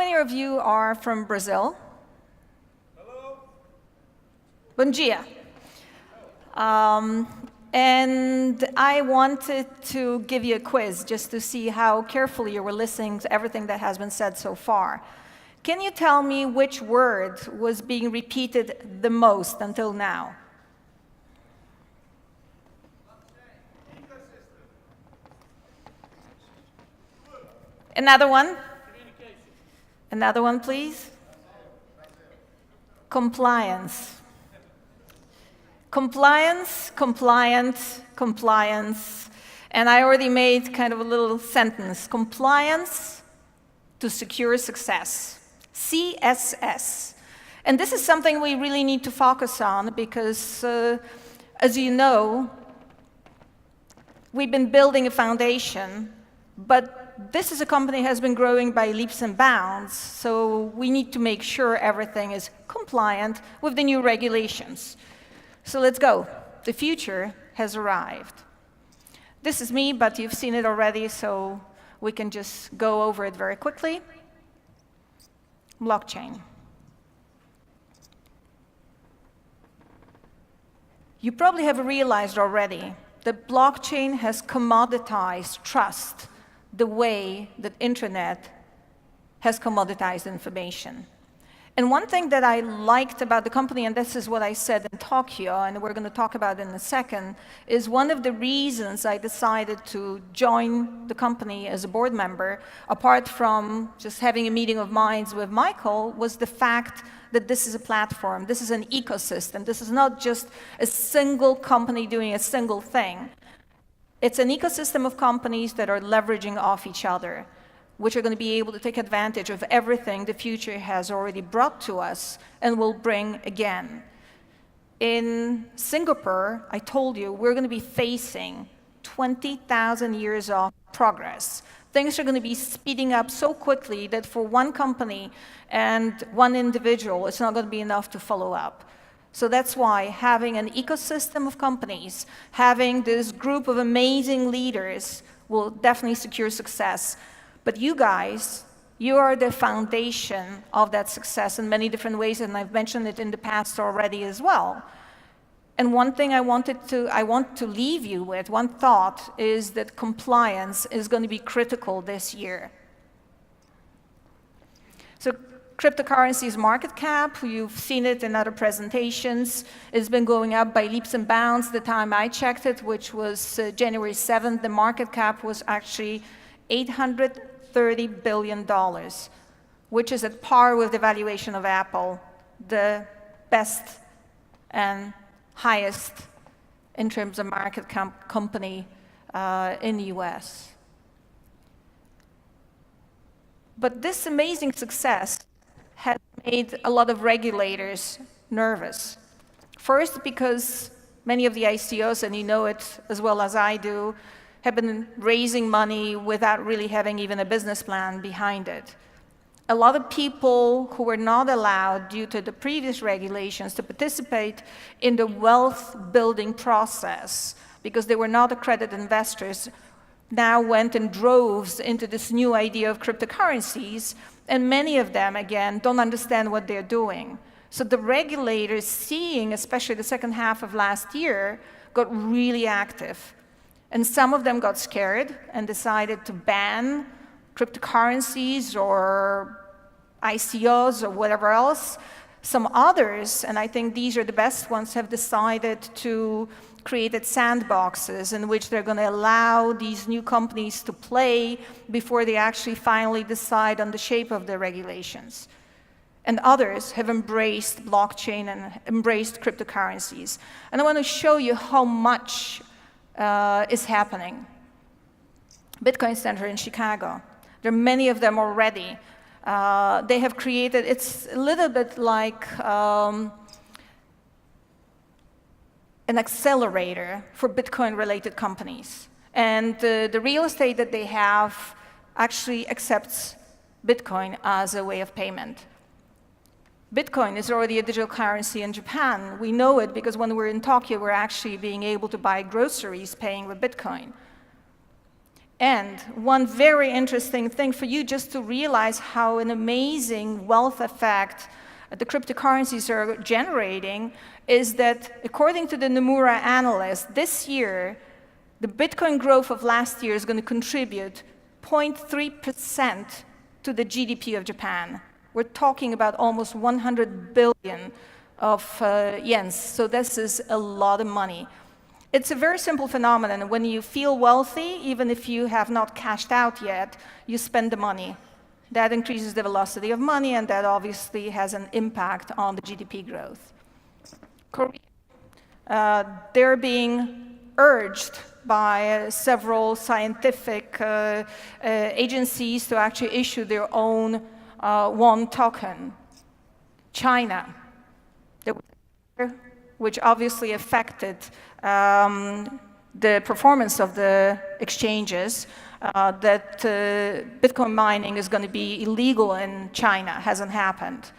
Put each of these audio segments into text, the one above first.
many of you are from Brazil? Hello. Bom dia. And I wanted to give you a quiz just to see how carefully you were listening to everything that has been said so far. Can you tell me which word was being repeated the most until now? Another one? Another one, please. Compliance. Compliance, compliance, compliance. And I already made kind of a little sentence. Compliance to secure success. CSS. And this is something we really need to focus on because, as you know, we've been building a foundation, but this is a company that has been growing by leaps and bounds, so we need to make sure everything is compliant with the new regulations. So let's go. The future has arrived. This is me, but you've seen it already, so we can just go over it very quickly. Blockchain. You probably have realized already that blockchain has commoditized trust the way that internet has commoditized information. And one thing that I liked about the company, and this is what I said in Tokyo, and we're going to talk about in a second, is one of the reasons I decided to join the company as a board member, apart from just having a meeting of minds with Michael, was the fact that this is a platform, this is an ecosystem, this is not just a single company doing a single thing. It's an ecosystem of companies that are leveraging off each other, which are going to be able to take advantage of everything the future has already brought to us and will bring again. In Singapore, I told you, we're going to be facing 20,000 years of progress. Things are going to be speeding up so quickly that for one company and one individual, it's not going to be enough to follow up. So that's why having an ecosystem of companies, having this group of amazing leaders will definitely secure success. But you guys, you are the foundation of that success in many different ways, and I've mentioned it in the past already as well. And one thing I want to leave you with, one thought, is that compliance is going to be critical this year. So cryptocurrency's market cap, you've seen it in other presentations, it's been going up by leaps and bounds. The time I checked it, which was January 7th, the market cap was actually $830 billion, which is at par with the valuation of Apple, the best and highest in terms of market company in the US. But this amazing success has made a lot of regulators nervous. First, because many of the ICOs, and you know it as well as I do, have been raising money without really having even a business plan behind it. A lot of people who were not allowed, due to the previous regulations, to participate in the wealth building process because they were not accredited investors, now went in droves into this new idea of cryptocurrencies, and many of them, again, don't understand what they're doing. So the regulators, seeing, especially the second half of last year, got really active. And some of them got scared and decided to ban cryptocurrencies or ICOs or whatever else. Some others, and I think these are the best ones, have decided to create sandboxes in which they're going to allow these new companies to play before they actually finally decide on the shape of the regulations. And others have embraced blockchain and embraced cryptocurrencies. And I want to show you how much is happening. Bitcoin Center in Chicago. There are many of them already. They have created, it's a little bit like an accelerator for Bitcoin-related companies. And the real estate that they have actually accepts Bitcoin as a way of payment. Bitcoin is already a digital currency in Japan. We know it because when we're in Tokyo, we're actually being able to buy groceries paying with Bitcoin. And one very interesting thing for you just to realize how an amazing wealth effect the cryptocurrencies are generating is that, according to the Nomura analyst, this year, the Bitcoin growth of last year is going to contribute 0.3% to the GDP of Japan. We're talking about almost 100 billion of yens, so this is a lot of money. It's a very simple phenomenon. When you feel wealthy, even if you have not cashed out yet, you spend the money. That increases the velocity of money, and that obviously has an impact on the GDP growth. Korea, they're being urged by several scientific agencies to actually issue their own won token. China, which obviously affected the performance of the exchanges, that Bitcoin mining is going to be illegal in China, hasn't happened.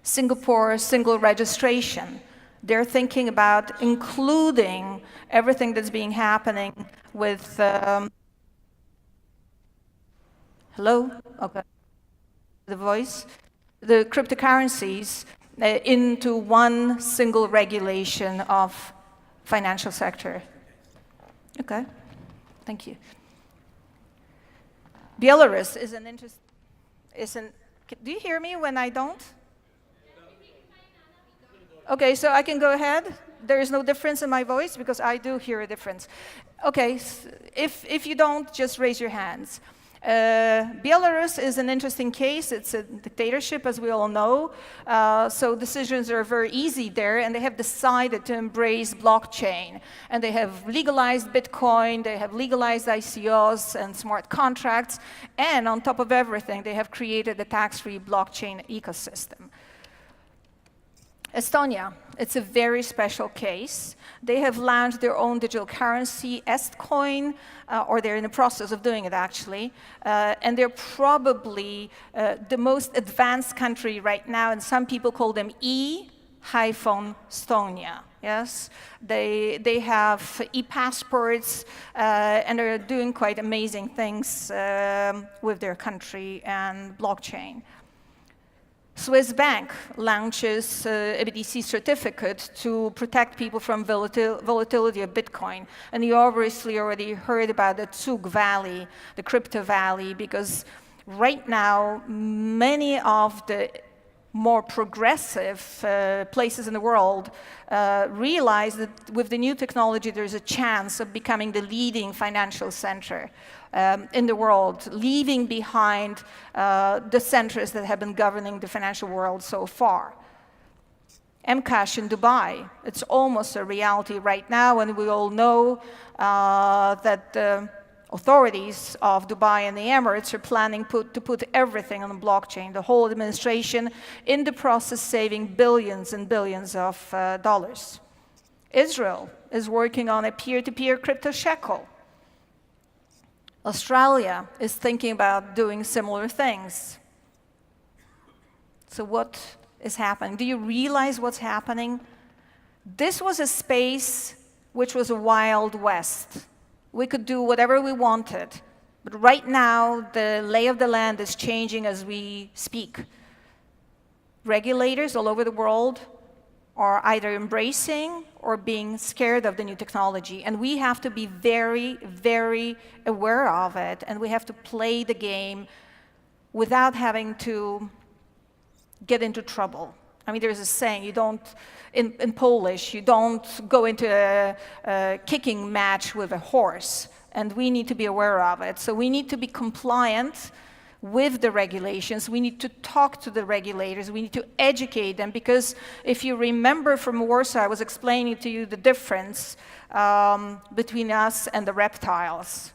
Singapore, single registration. They're thinking about including everything that's being happening with, hello? Okay. The voice. The cryptocurrencies into one single regulation of financial sector. Okay, thank you. Belarus is an do you hear me when I don't? Okay, so I can go ahead. There is no difference in my voice because I do hear a difference. Okay, if you don't, just raise your hands. Belarus is an interesting case. It's a dictatorship, as we all know, so decisions are very easy there, and they have decided to embrace blockchain. And they have legalized Bitcoin, they have legalized ICOs and smart contracts, and on top of everything, they have created a tax-free blockchain ecosystem. Estonia, it's a very special case. They have launched their own digital currency, DasCoin, or they're in the process of doing it actually, and they're probably the most advanced country right now, and some people call them E-Estonia. Yes, they have e-passports, and they're doing quite amazing things with their country and blockchain. Swiss bank launches a BTC certificate to protect people from volatility of Bitcoin. And you obviously already heard about the Zug Valley, the crypto valley, because right now, many of the more progressive places in the world realize that with the new technology, there's a chance of becoming the leading financial center in the world, leaving behind the centers that have been governing the financial world so far. Mcash in Dubai, it's almost a reality right now, and we all know that the authorities of Dubai and the Emirates are planning to put everything on the blockchain, the whole administration, in the process saving billions and billions of dollars. Israel is working on a peer-to-peer crypto shekel. Australia is thinking about doing similar things. So what is happening? Do you realize what's happening? This was a space which was a wild west. We could do whatever we wanted, but right now the lay of the land is changing as we speak. Regulators all over the world are either embracing or being scared of the new technology, and we have to be very, very aware of it, and we have to play the game without having to get into trouble. I mean, there's a saying, you don't, in Polish, you don't go into a kicking match with a horse, and we need to be aware of it. So we need to be compliant with the regulations. We need to talk to the regulators. We need to educate them, because if you remember from Warsaw, I was explaining to you the difference between us and the reptiles.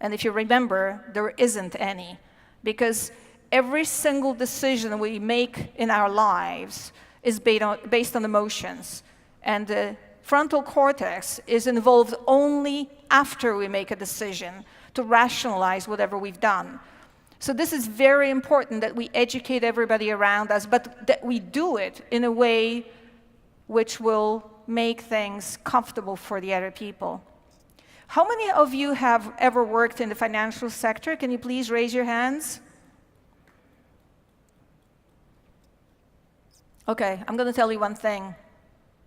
And if you remember, there isn't any, because every single decision we make in our lives is based on emotions. And the frontal cortex is involved only after we make a decision to rationalize whatever we've done. So this is very important that we educate everybody around us, but that we do it in a way which will make things comfortable for the other people. How many of you have ever worked in the financial sector? Can you please raise your hands? Okay, I'm going to tell you one thing.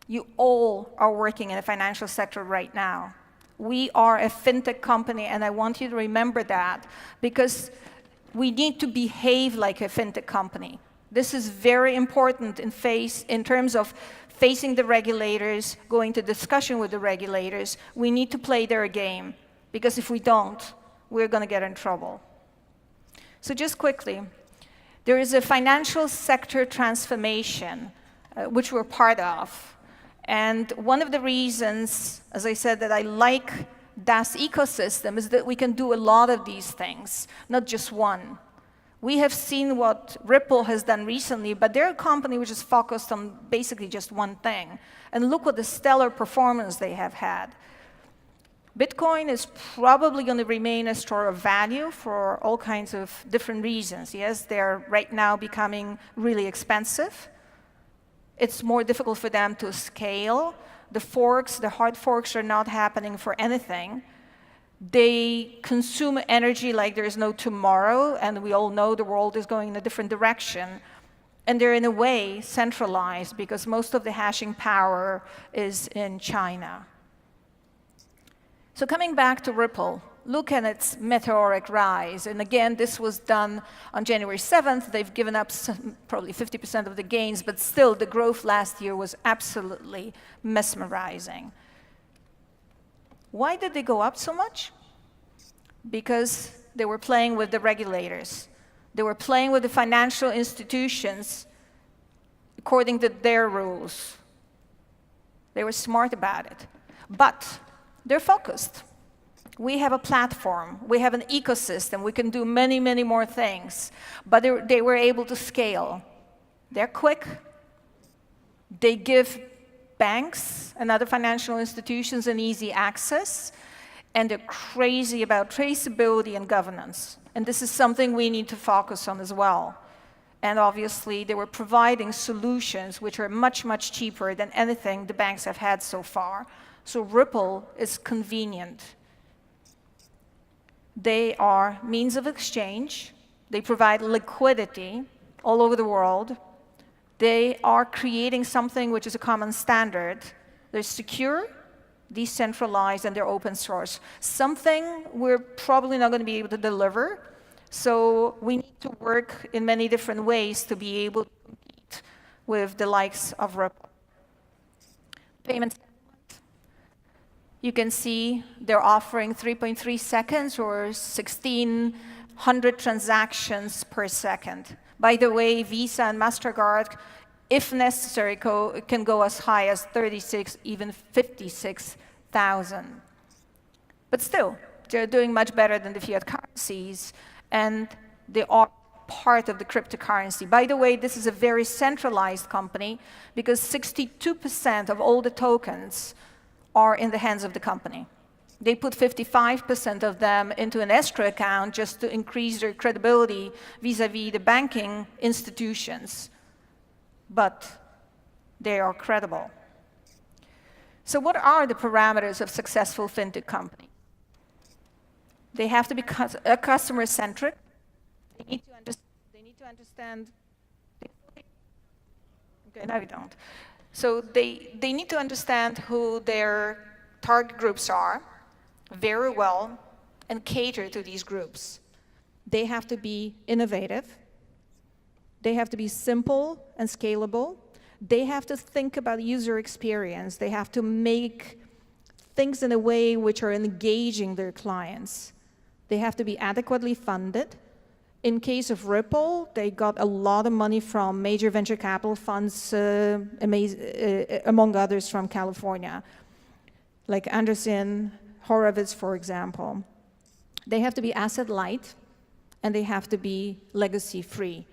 You all are working in the financial sector right now. We are a fintech company, and I want you to remember that, because we need to behave like a fintech company. This is very important in terms of facing the regulators, going to discussion with the regulators. We need to play their game, because if we don't, we're going to get in trouble. So just quickly, there is a financial sector transformation, which we're part of. And one of the reasons, as I said, that I like DAS ecosystem is that we can do a lot of these things, not just one. We have seen what Ripple has done recently, but they're a company which is focused on basically just one thing. And look what the stellar performance they have had. Bitcoin is probably going to remain a store of value for all kinds of different reasons. Yes, they're right now becoming really expensive. It's more difficult for them to scale. The forks, the hard forks, are not happening for anything. They consume energy like there is no tomorrow, and we all know the world is going in a different direction. And they're in a way centralized, because most of the hashing power is in China. So coming back to Ripple, look at its meteoric rise. And again, this was done on January 7th. They've given up probably 50% of the gains, but still the growth last year was absolutely mesmerizing. Why did they go up so much? Because they were playing with the regulators. They were playing with the financial institutions according to their rules. They were smart about it. But they're focused. We have a platform. We have an ecosystem. We can do many, many more things. But they were able to scale. They're quick. They give banks and other financial institutions an easy access. And they're crazy about traceability and governance. And this is something we need to focus on as well. And obviously, they were providing solutions which are much, much cheaper than anything the banks have had so far. So Ripple is convenient. They are means of exchange. They provide liquidity all over the world. They are creating something which is a common standard. They're secure, decentralized, and they're open source. Something we're probably not going to be able to deliver. So we need to work in many different ways to be able to compete with the likes of Ripple. Payments. You can see they're offering 3.3 seconds or 1,600 transactions per second. By the way, Visa and MasterCard, if necessary, can go as high as 36, even 56,000. But still, they're doing much better than the fiat currencies, and they are part of the cryptocurrency. By the way, this is a very centralized company, because 62% of all the tokens are in the hands of the company. They put 55% of them into an escrow account just to increase their credibility vis-à-vis the banking institutions. But they are credible. So what are the parameters of successful fintech company? They have to be customer-centric. They need to understand. Okay, now we don't. So they need to understand who their target groups are very well and cater to these groups. They have to be innovative. They have to be simple and scalable. They have to think about user experience. They have to make things in a way which are engaging their clients. They have to be adequately funded. In case of Ripple, they got a lot of money from major venture capital funds, among others from California, like Anderson, Horowitz, for example. They have to be asset light, and they have to be legacy free.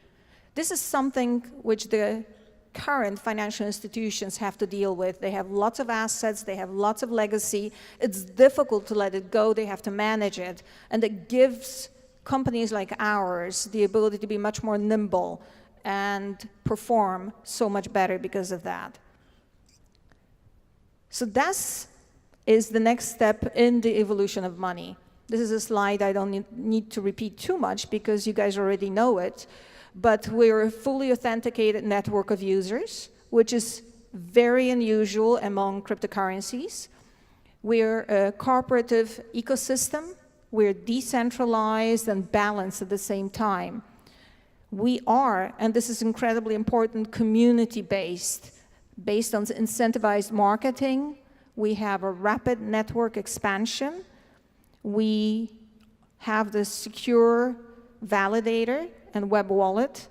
This is something which the current financial institutions have to deal with. They have lots of assets, they have lots of legacy. It's difficult to let it go, they have to manage it, and it gives companies like ours the ability to be much more nimble and perform so much better because of that. So DAS is the next step in the evolution of money. This is a slide I don't need to repeat too much because you guys already know it, but we're a fully authenticated network of users, which is very unusual among cryptocurrencies. We're a cooperative ecosystem. We're decentralized and balanced at the same time. We are, and this is incredibly important, community-based, based on incentivized marketing. We have a rapid network expansion. We have the secure validator and web wallet,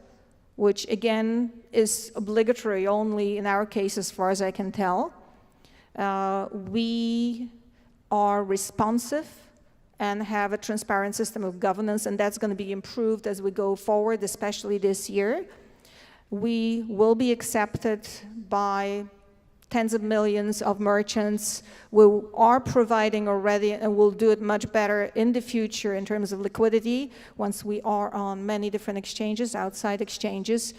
which again is obligatory only in our case as far as I can tell. We are responsive and have a transparent system of governance, and that's going to be improved as we go forward, especially this year. We will be accepted by tens of millions of merchants. We are providing already, and we'll do it much better in the future in terms of liquidity once we are on many different exchanges, outside exchanges.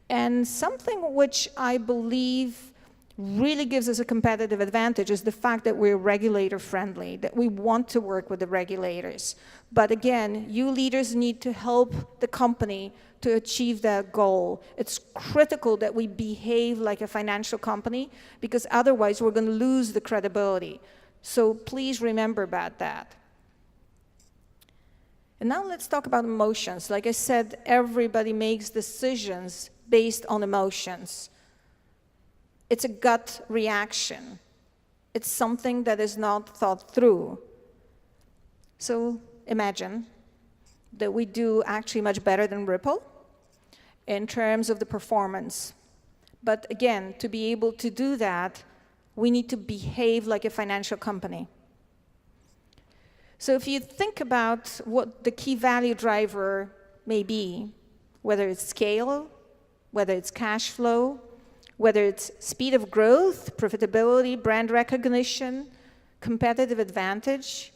And something which I believe really gives us a competitive advantage is the fact that we're regulator friendly, that we want to work with the regulators. But again, you leaders need to help the company to achieve that goal. It's critical that we behave like a financial company because otherwise we're going to lose the credibility. So please remember about that. And now let's talk about emotions. Like I said, everybody makes decisions based on emotions. It's a gut reaction. It's something that is not thought through. So imagine that we do actually much better than Ripple in terms of the performance. But again, to be able to do that, we need to behave like a financial company. So if you think about what the key value driver may be, whether it's scale, whether it's cash flow, whether it's speed of growth, profitability, brand recognition, competitive advantage,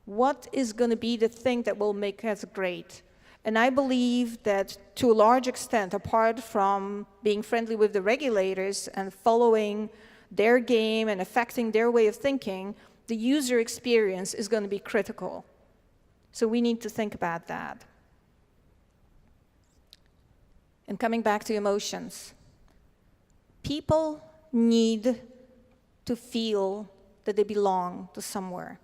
what is going to be the thing that will make us great? And I believe that to a large extent, apart from being friendly with the regulators and following their game and affecting their way of thinking, the user experience is going to be critical. So we need to think about that. And coming back to emotions, people need to feel that they belong to somewhere.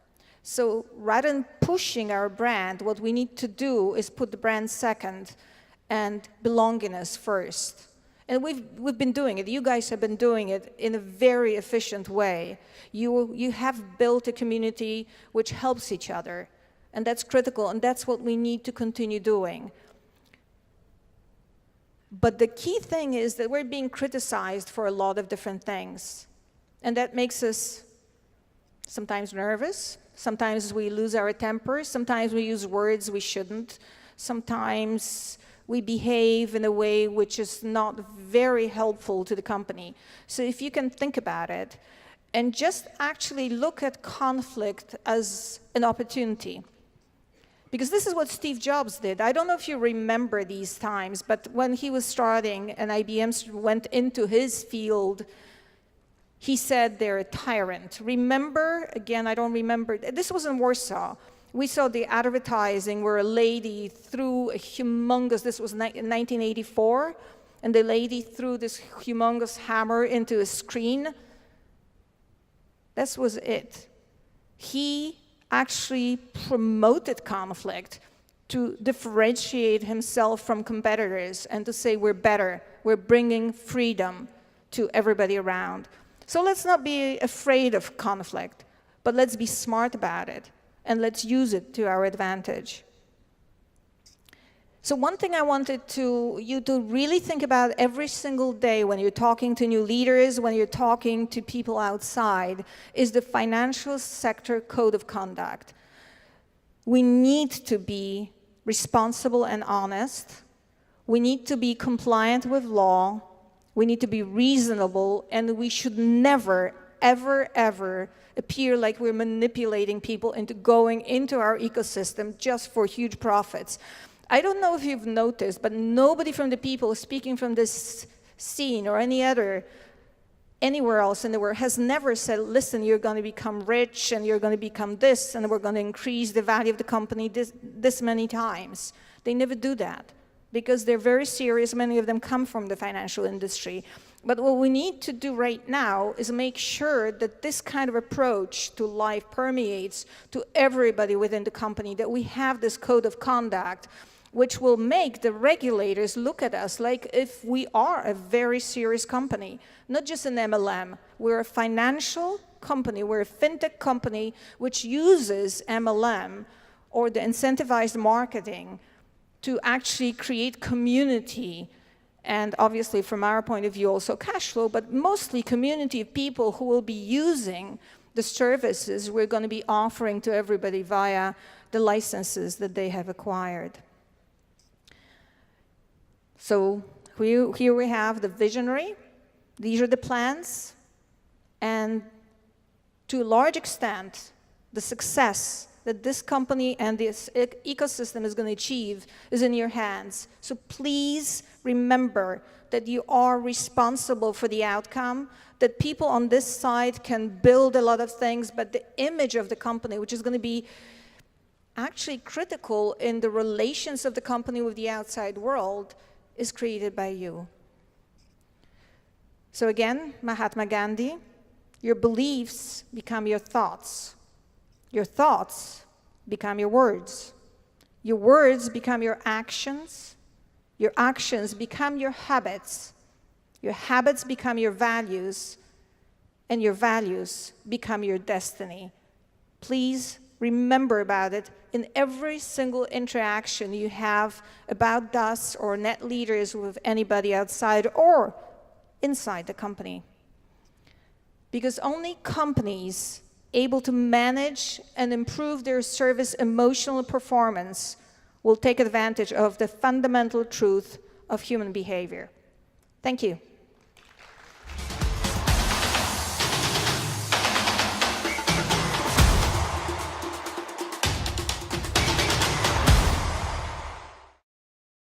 So rather than pushing our brand, what we need to do is put the brand second and belongingness first. And we've been doing it. You guys have been doing it in a very efficient way. You have built a community which helps each other. And that's critical, and that's what we need to continue doing. But the key thing is that we're being criticized for a lot of different things. And that makes us sometimes nervous. Sometimes we lose our temper. Sometimes we use words we shouldn't. Sometimes we behave in a way which is not very helpful to the company. So if you can think about it and just actually look at conflict as an opportunity. Because this is what Steve Jobs did. I don't know if you remember these times, but when he was starting and IBM went into his field, he said they're a tyrant. Remember, again, I don't remember, this was in Warsaw. We saw the advertising where a lady threw a humongous, this was in 1984, and the lady threw this humongous hammer into a screen. This was it. He actually promoted conflict to differentiate himself from competitors and to say we're better, we're bringing freedom to everybody around. So let's not be afraid of conflict, but let's be smart about it and let's use it to our advantage. So one thing I wanted you to really think about every single day when you're talking to new leaders, when you're talking to people outside, is the financial sector code of conduct. We need to be responsible and honest. We need to be compliant with law. We need to be reasonable, and we should never, ever, ever appear like we're manipulating people into going into our ecosystem just for huge profits. I don't know if you've noticed, but nobody from the people speaking from this scene or any other anywhere else in the world has never said, listen, you're going to become rich and you're going to become this and we're going to increase the value of the company this many times. They never do that because they're very serious. Many of them come from the financial industry. But what we need to do right now is make sure that this kind of approach to life permeates to everybody within the company, that we have this code of conduct which will make the regulators look at us like if we are a very serious company, not just an MLM. We're a financial company, we're a fintech company which uses MLM or the incentivized marketing to actually create community, and obviously from our point of view also cash flow, but mostly community of people who will be using the services we're going to be offering to everybody via the licenses that they have acquired. So here we have the visionary. These are the plans. And to a large extent, the success that this company and this ecosystem is going to achieve is in your hands. So please remember that you are responsible for the outcome, that people on this side can build a lot of things, but the image of the company, which is going to be actually critical in the relations of the company with the outside world, is created by you. So again, Mahatma Gandhi, your beliefs become your thoughts. Your thoughts become your words. Your words become your actions. Your actions become your habits. Your habits become your values. And your values become your destiny. Please remember about it in every single interaction you have about DAS or net leaders with anybody outside or inside the company. Because only companies able to manage and improve their service emotional performance will take advantage of the fundamental truth of human behavior. Thank you.